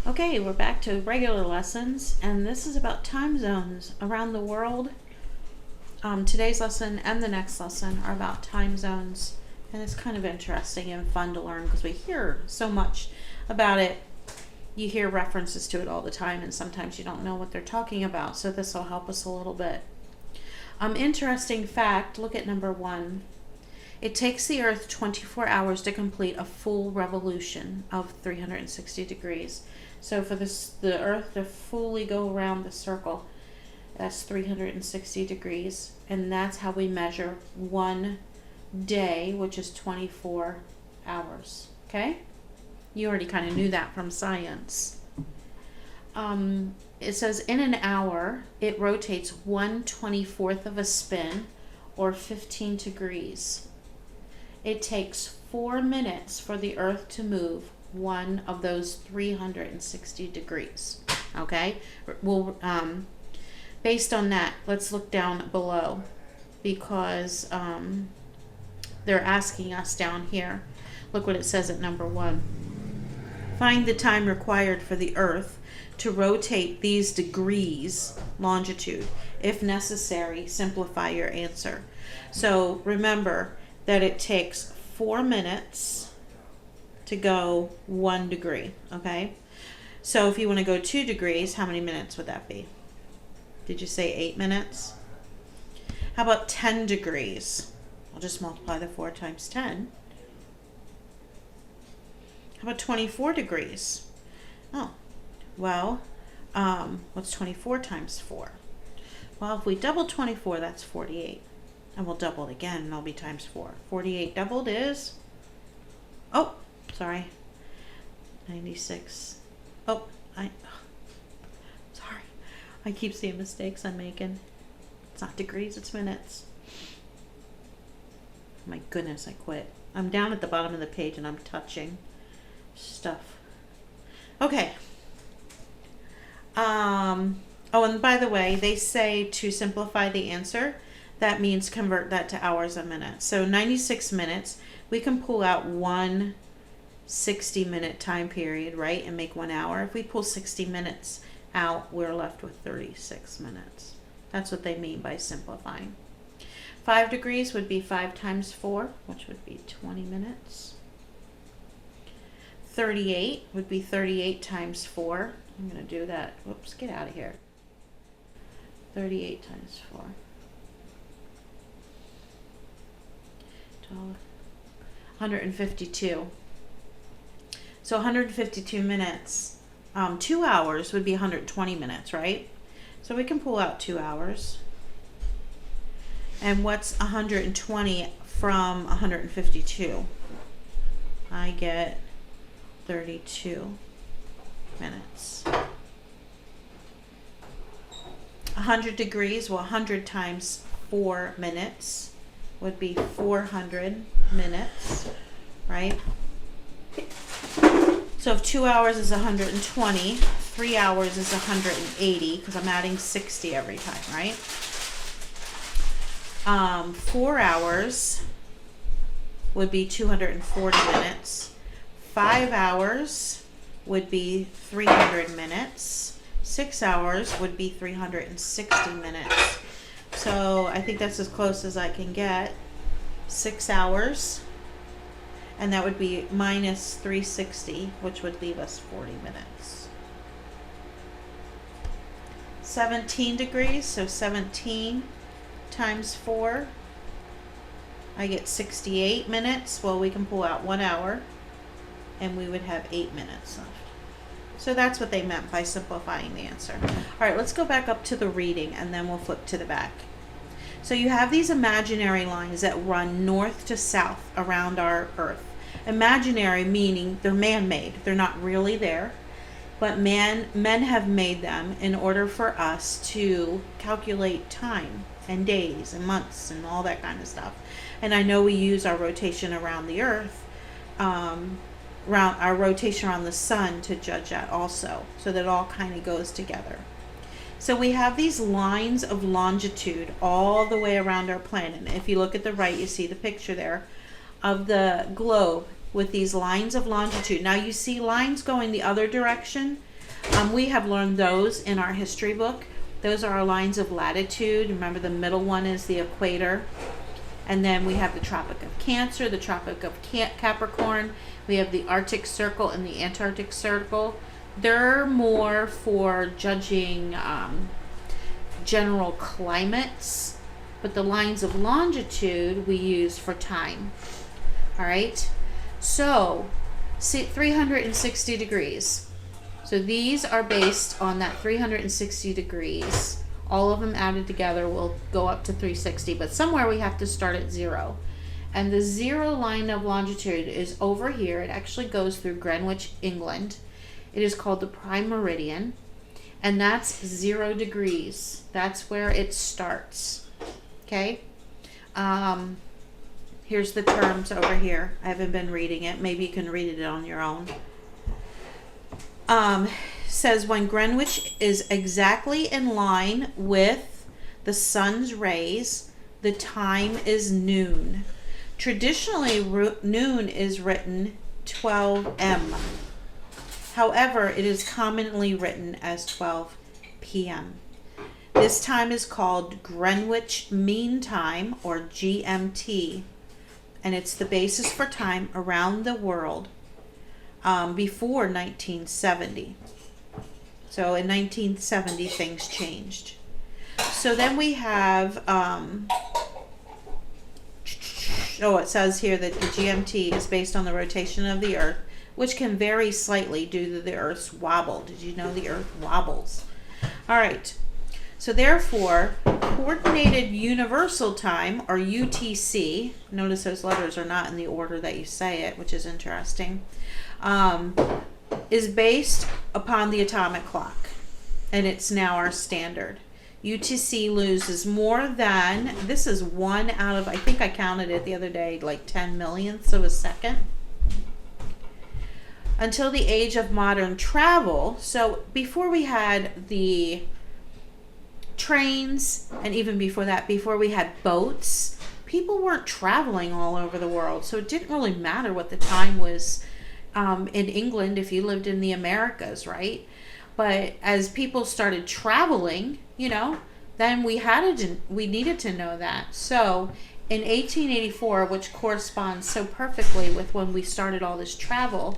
Okay, we're back to regular lessons, and this is about time zones around the world. Today's lesson and the next lesson are about time zones, and it's kind of interesting and fun to learn because we hear so much about it. You hear references to it all the time, and sometimes you don't know what they're talking about, so this will help us a little bit. Interesting fact, look at number 1. It takes the Earth 24 hours to complete a full revolution of 360 degrees. So for the Earth to fully go around the circle, that's 360 degrees. And that's how we measure one day, which is 24 hours. Okay? You already kind of knew that from science. It says in an hour, it rotates 1/24th of a spin, or 15 degrees. It takes 4 minutes for the Earth to move one of those 360 degrees. Okay? Well, based on that, let's look down below, because they're asking us down here. Look what it says at number 1. Find the time required for the Earth to rotate these degrees longitude. If necessary, simplify your answer. So remember that it takes 4 minutes to go 1 degree, okay? So if you want to go 2 degrees, how many minutes would that be? Did you say 8 minutes? How about 10 degrees? I'll just multiply the 4 times 10. How about 24 degrees? Oh, well, what's 24 times 4? Well, if we double 24, that's 48. And we'll double it again, and it'll be times 4. 48 doubled is, oh, sorry, 96. Oh, sorry. I keep seeing mistakes I'm making. It's not degrees, it's minutes. My goodness, I quit. I'm down at the bottom of the page, and I'm touching stuff. Okay. Oh, and by the way, they say to simplify the answer, that means convert that to hours a minute. So 96 minutes, we can pull out one 60-minute time period, right, and make 1 hour. If we pull 60 minutes out, we're left with 36 minutes. That's what they mean by simplifying. 5 degrees would be 5 times 4, which would be 20 minutes. 38 would be 38 times 4. I'm going to do that. Whoops, get out of here. 38 times 4. 152. So 152 minutes. 2 hours would be 120 minutes, right? So we can pull out 2 hours. And what's 120 from 152? I get 32 minutes. 100 degrees, well, 100 times 4 minutes would be 400 minutes, right? So if 2 hours is 120, 3 hours is 180, because I'm adding 60 every time, right? 4 hours would be 240 minutes. 5 hours would be 300 minutes. 6 hours would be 360 minutes. So I think that's as close as I can get. 6 hours. And that would be minus 360, which would leave us 40 minutes. 17 degrees, so 17 times 4. I get 68 minutes. Well, we can pull out 1 hour, and we would have 8 minutes left. So that's what they meant by simplifying the answer. All right, let's go back up to the reading, and then we'll flip to the back. So you have these imaginary lines that run north to south around our Earth. Imaginary meaning they're man-made. They're not really there, but men have made them in order for us to calculate time and days and months and all that kind of stuff. And I know we use our rotation around the Earth, around our rotation around the sun to judge that also. So that all kind of goes together. So we have these lines of longitude all the way around our planet. And if you look at the right, you see the picture there of the globe with these lines of longitude. Now you see lines going the other direction. We have learned those in our history book. Those are our lines of latitude. Remember, the middle one is the equator. And then we have the Tropic of Cancer, the Tropic of Capricorn. We have the Arctic Circle and the Antarctic Circle. They're more for judging general climates, but the lines of longitude we use for time. All right. So, see, 360 degrees. So these are based on that 360 degrees. All of them added together will go up to 360, but somewhere we have to start at 0. And the 0 line of longitude is over here. It actually goes through Greenwich, England. It is called the prime meridian, and that's 0 degrees. That's where it starts. Okay? Here's the terms over here. I haven't been reading it. Maybe you can read it on your own. Says when Greenwich is exactly in line with the sun's rays, the time is noon. Traditionally, noon is written 12 m. However, it is commonly written as 12 p.m. This time is called Greenwich Mean Time, or GMT, and it's the basis for time around the world before 1970. So in 1970, things changed. So then we have, it says here that the GMT is based on the rotation of the Earth, which can vary slightly due to the Earth's wobble. Did you know the Earth wobbles? All right. So therefore, Coordinated Universal Time, or UTC, notice those letters are not in the order that you say it, which is interesting, is based upon the atomic clock, and it's now our standard. UTC loses more than, this is 1 out of, I think I counted it the other day, like 10 millionths of a second. Until the age of modern travel. So before we had the trains, and even before that, before we had boats, people weren't traveling all over the world. So it didn't really matter what the time was in England if you lived in the Americas, right? But as people started traveling, then we needed to know that. So in 1884, which corresponds so perfectly with when we started all this travel,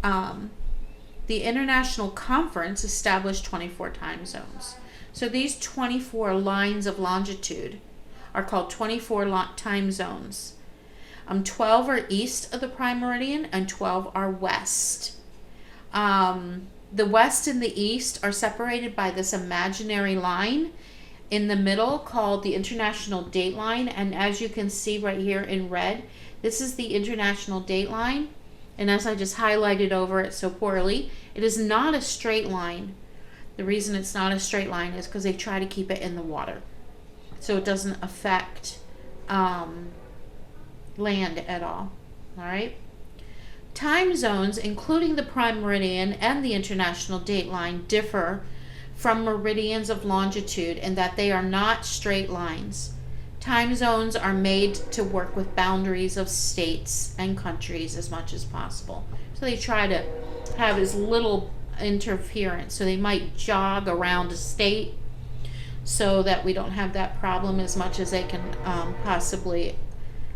the International Conference established 24 time zones. So these 24 lines of longitude are called 24 time zones. 12 are east of the prime meridian and 12 are west. The west and the east are separated by this imaginary line in the middle called the International Date Line. And as you can see right here in red, this is the International Date Line. And as I just highlighted over it so poorly, it is not a straight line. The reason it's not a straight line is because they try to keep it in the water, so it doesn't affect land at all. All right. Time zones, including the prime meridian and the International Date Line, differ from meridians of longitude in that they are not straight lines. Time zones are made to work with boundaries of states and countries as much as possible. So they try to have as little interference. So they might jog around a state so that we don't have that problem as much as they can possibly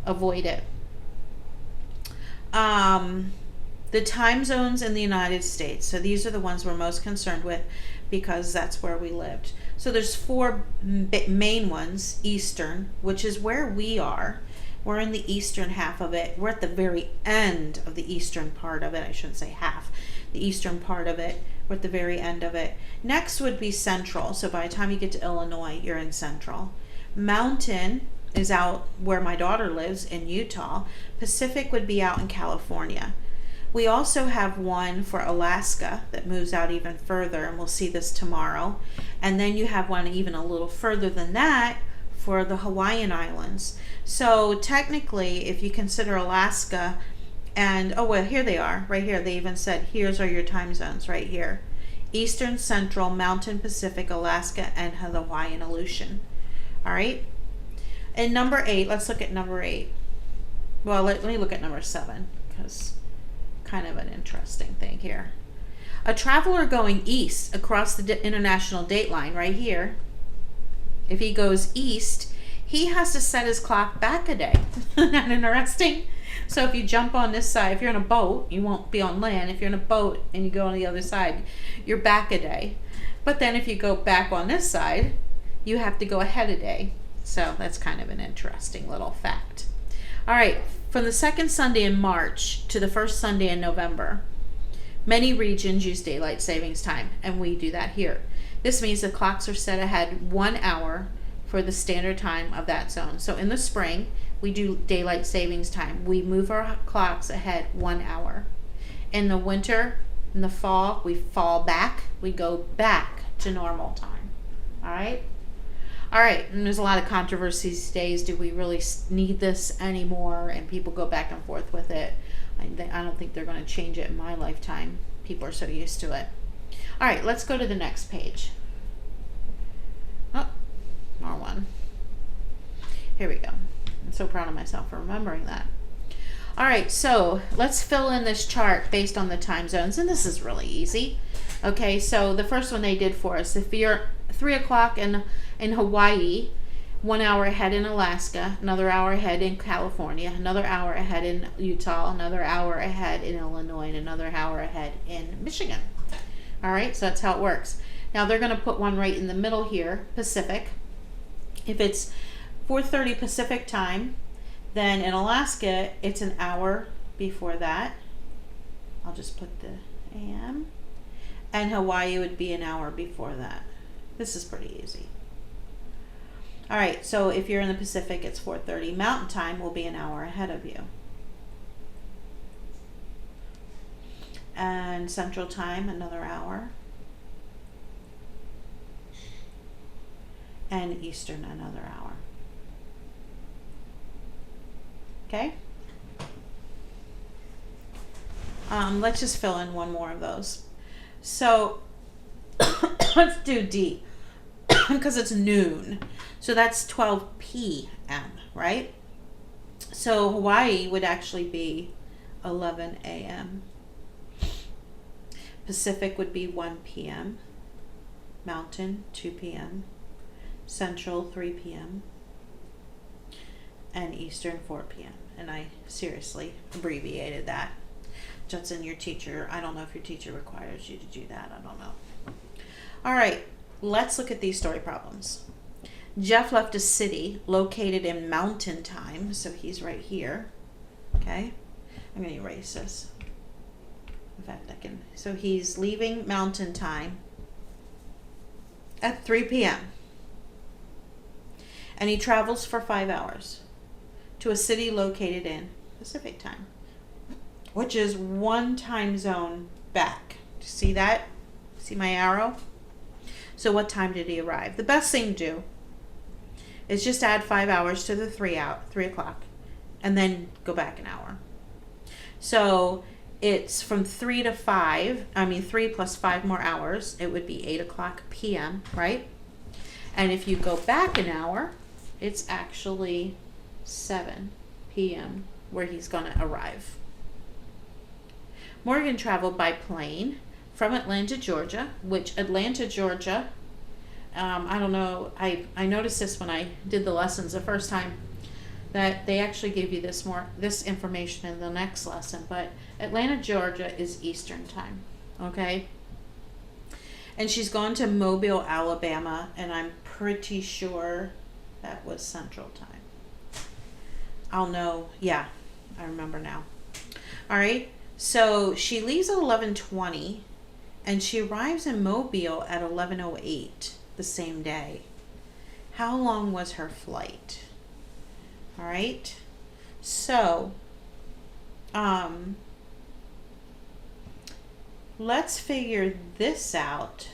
avoid it. The time zones in the United States. So these are the ones we're most concerned with because that's where we lived. So there's 4 main ones. Eastern, which is where we are. We're in the eastern half of it. We're at the very end of the eastern part of it. I shouldn't say half. The eastern part of it. We're at the very end of it. Next would be central. So by the time you get to Illinois, you're in central. Mountain is out where my daughter lives in Utah. Pacific would be out in California. We also have one for Alaska that moves out even further, and we'll see this tomorrow. And then you have one even a little further than that for the Hawaiian Islands. So technically, if you consider Alaska and, oh, well, here they are, right here. They even said, here's are your time zones right here. Eastern, Central, Mountain, Pacific, Alaska, and the Hawaiian Aleutian. All right. And number 8, let's look at number 8. Well, let me look at number 7 because kind of an interesting thing here. A traveler going east across the international date line right here, if he goes east, he has to set his clock back a day. Isn't that interesting? So if you jump on this side, if you're in a boat, you won't be on land. If you're in a boat and you go on the other side, you're back a day. But then if you go back on this side, you have to go ahead a day. So that's kind of an interesting little fact. All right, from the second Sunday in March to the first Sunday in November, many regions use daylight savings time, and we do that here. This means the clocks are set ahead 1 hour for the standard time of that zone. So in the spring, we do daylight savings time. We move our clocks ahead 1 hour. In the winter, in the fall, we fall back. We go back to normal time. All right? All right, and there's a lot of controversy these days. Do we really need this anymore? And people go back and forth with it. I don't think they're going to change it in my lifetime. People are so used to it. All right, let's go to the next page. Oh, more one. Here we go. I'm so proud of myself for remembering that. All right, so let's fill in this chart based on the time zones, and this is really easy. Okay, so the first one they did for us, if you're 3 o'clock in Hawaii, 1 hour ahead in Alaska, another hour ahead in California, another hour ahead in Utah, another hour ahead in Illinois, and another hour ahead in Michigan. All right, so that's how it works. Now they're going to put one right in the middle here, Pacific. If it's 4:30 Pacific time, then in Alaska, it's an hour before that. I'll just put the AM. And Hawaii would be an hour before that. This is pretty easy. All right, so if you're in the Pacific, it's 4:30. Mountain time will be an hour ahead of you. And Central time, another hour. And Eastern, another hour. Okay? Let's just fill in one more of those. So let's do D because it's noon. So that's 12 p.m., right? So Hawaii would actually be 11 a.m. Pacific would be 1 p.m. Mountain, 2 p.m. Central, 3 p.m. And Eastern, 4 p.m. And I seriously abbreviated that. Judson, your teacher, I don't know if your teacher requires you to do that. I don't know. All right, let's look at these story problems. Jeff left a city located in mountain time, so he's right here. Okay, I'm going to erase this. In fact, I can. So he's leaving mountain time at 3 p.m. And he travels for 5 hours to a city located in Pacific time, which is one time zone back. See that? See my arrow? So what time did he arrive? The best thing to do is just add 5 hours to the 3 o'clock and then go back an hour. So it's from 3 to 5, 3 plus 5 more hours, it would be 8 o'clock p.m., right? And if you go back an hour, it's actually 7 p.m. where he's going to arrive. Morgan traveled by plane from Atlanta, Georgia, which Atlanta, Georgia, I don't know, I noticed this when I did the lessons the first time, that they actually gave you this information in the next lesson, but Atlanta, Georgia is Eastern time, okay? And she's gone to Mobile, Alabama, and I'm pretty sure that was Central time. I'll know, yeah, I remember now. All right, so she leaves at 11:20, and she arrives in Mobile at 11:08 the same day. How long was her flight? All right, so let's figure this out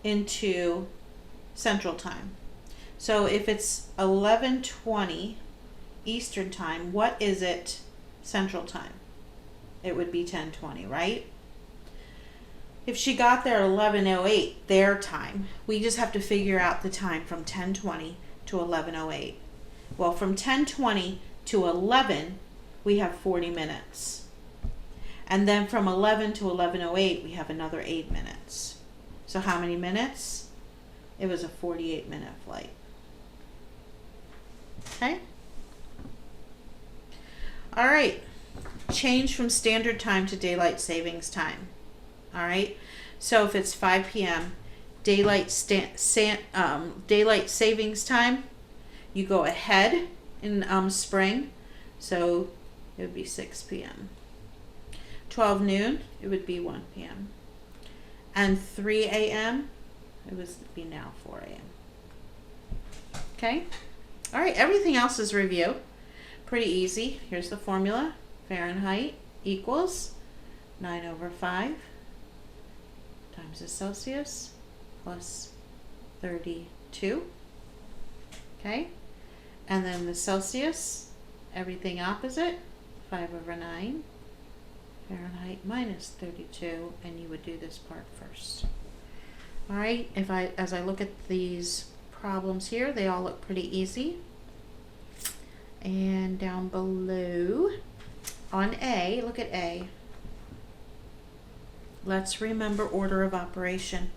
into Central time. So if it's 11:20 Eastern time, what is it Central time? It would be 10:20, right? If she got there at 11:08 their time, we just have to figure out the time from 10:20 to 11:08. Well, from 10:20 to 11, we have 40 minutes. And then from 11 to 11:08, we have another 8 minutes. So how many minutes? It was a 48-minute flight. Okay? All right. Change from standard time to daylight savings time. All right? So if it's 5 p.m., daylight savings time, you go ahead in spring. So it would be 6 p.m. 12 noon, it would be 1 p.m. And 3 a.m., it would be now 4 a.m. Okay? All right, everything else is review. Pretty easy. Here's the formula. Fahrenheit equals 9/5 times the Celsius plus 32. Okay? And then the Celsius, everything opposite, 5/9. Fahrenheit minus 32, and you would do this part first. All right, as I look at these problems here, they all look pretty easy. And down below on A, look at A. Let's remember order of operation.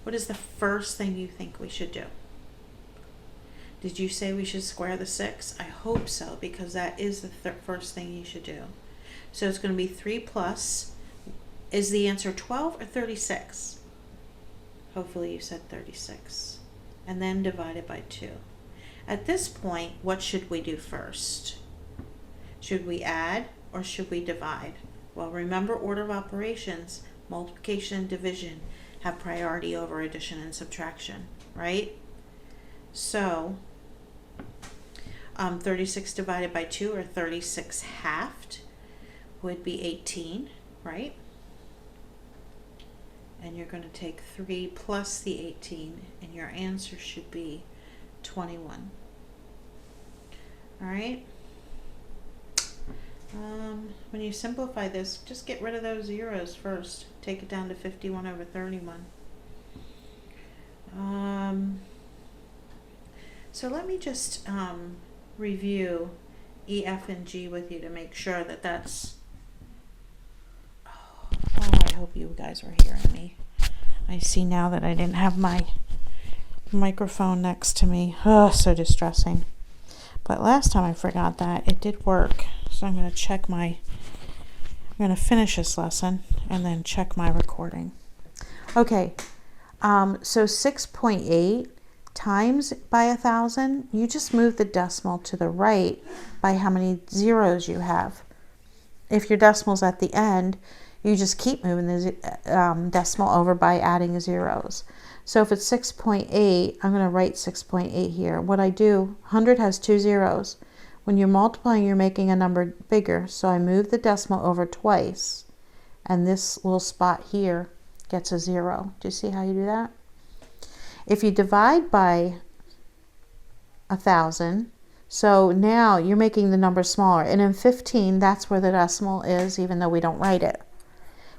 What is the first thing you think we should do? Did you say we should square the 6? I hope so, because that is the first thing you should do. So it's going to be 3 plus. Is the answer 12 or 36? Hopefully you said 36. And then divided by 2. At this point, what should we do first? Should we add or should we divide? Well, remember order of operations, multiplication and division have priority over addition and subtraction, right? So 36 divided by 2, or 36 halved, would be 18, right? And you're going to take 3 plus the 18, and your answer should be 21. All right? When you simplify this, just get rid of those zeros first. Take it down to 51/31. So let me just review E, F, and G with you to make sure that that's... Oh, I hope you guys were hearing me. I see now that I didn't have my microphone next to me. Oh, so distressing. But last time I forgot that. It did work. So I'm going to I'm going to finish this lesson and then check my recording. Okay. So 6.8 times by 1,000, you just move the decimal to the right by how many zeros you have. If your decimal's at the end, you just keep moving the decimal over by adding zeros. So if it's 6.8, I'm going to write 6.8 here. What I do, 100 has 2 zeros. When you're multiplying, you're making a number bigger. So I move the decimal over twice, and this little spot here gets a 0. Do you see how you do that? If you divide by 1,000, so now you're making the number smaller. And in 15, that's where the decimal is, even though we don't write it.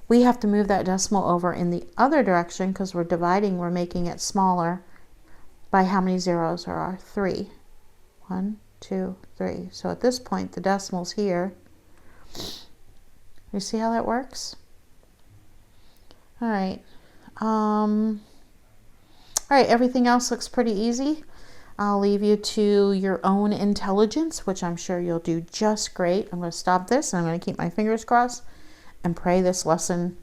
We have to move that decimal over in the other direction because we're dividing, we're making it smaller. By how many zeros there are? 3. 1, 2, 3. So at this point, the decimal's here. You see how that works? All right. All right, everything else looks pretty easy. I'll leave you to your own intelligence, which I'm sure you'll do just great. I'm going to stop this, and I'm going to keep my fingers crossed and pray this lesson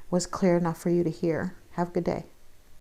was clear enough for you to hear. Have a good day.